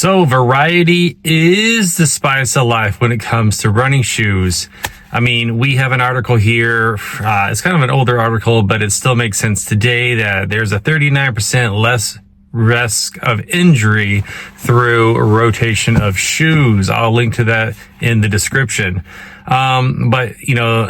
So variety is the spice of life when it comes to running shoes. I mean, we have an article here. It's kind of an older article, but it still makes sense today that there's a 39% less risk of injury through rotation of shoes. I'll link to that in the description. But you know,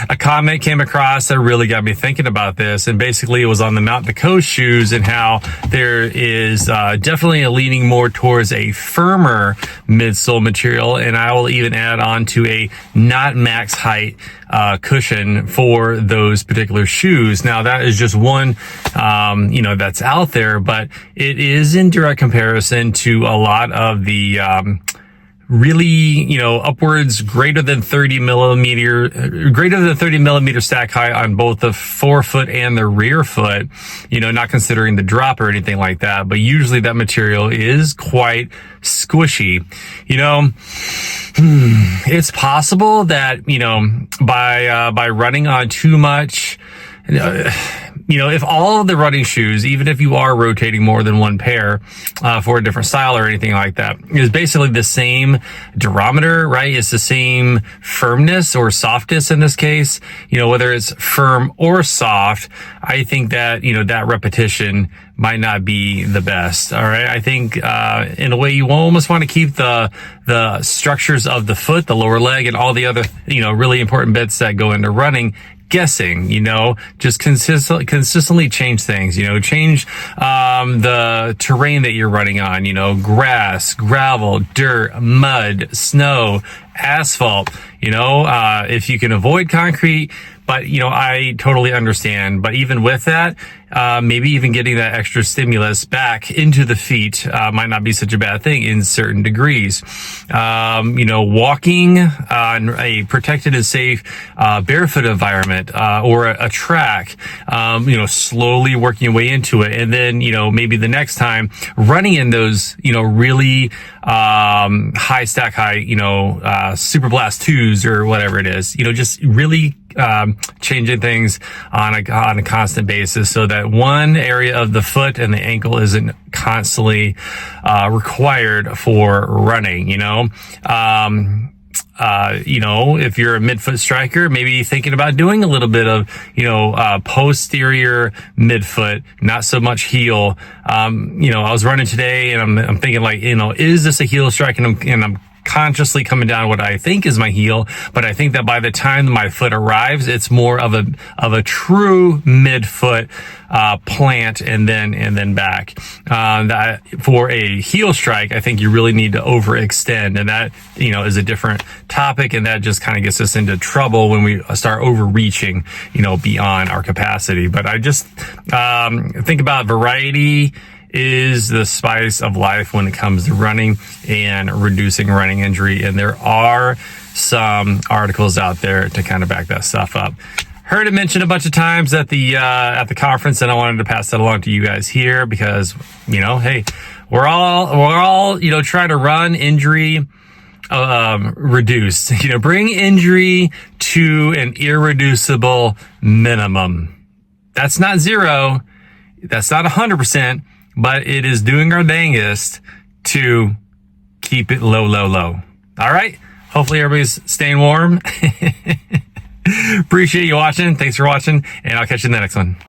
a comment came across that really got me thinking about this, and basically it was on the Mount Coast shoes and how there is definitely a leaning more towards a firmer midsole material, and I will even add on to a not max height cushion for those particular shoes. Now that is just one, that's out there, but it is in direct comparison to a lot of the really, upwards greater than 30 millimeter stack height on both the forefoot and the rear foot, not considering the drop or anything like that. But usually that material is quite squishy. It's possible that, by running on too much, if all of the running shoes, even if you are rotating more than one pair for a different style or anything like that, is basically the same durometer, right? It's the same firmness or softness in this case, whether it's firm or soft. I think that, that repetition might not be the best. All right. I think, in a way you almost want to keep the structures of the foot, the lower leg, and all the other, really important bits that go into running guessing, just consistently change things, change, the terrain that you're running on, grass, gravel, dirt, mud, snow, asphalt, if you can avoid concrete. But, I totally understand. But even with that, maybe even getting that extra stimulus back into the feet, might not be such a bad thing in certain degrees. Walking on a protected and safe, barefoot environment, or a track, slowly working your way into it. And then, maybe the next time running in those, really, high stack height, super blast 2s or whatever it is, just really, changing things on a constant basis so that one area of the foot and the ankle isn't constantly required for running. If you're a midfoot striker, maybe thinking about doing a little bit of, posterior midfoot, not so much heel. I was running today and I'm thinking like, is this a heel strike? And I'm consciously coming down what I think is my heel, but I think that by the time my foot arrives, it's more of a true midfoot plant and then back. That for a heel strike, I think you really need to overextend, and that is a different topic, and that just kind of gets us into trouble when we start overreaching, beyond our capacity. But I just think about variety is the spice of life when it comes to running and reducing running injury. And there are some articles out there to kind of back that stuff up. Heard it mentioned a bunch of times at the conference, and I wanted to pass that along to you guys here because, hey, we're all, trying to run injury, reduced, bring injury to an irreducible minimum. That's not zero. That's not 100%. But it is doing our dangest to keep it low. All right. Hopefully everybody's staying warm. Appreciate you watching. Thanks for watching, and I'll catch you in the next one.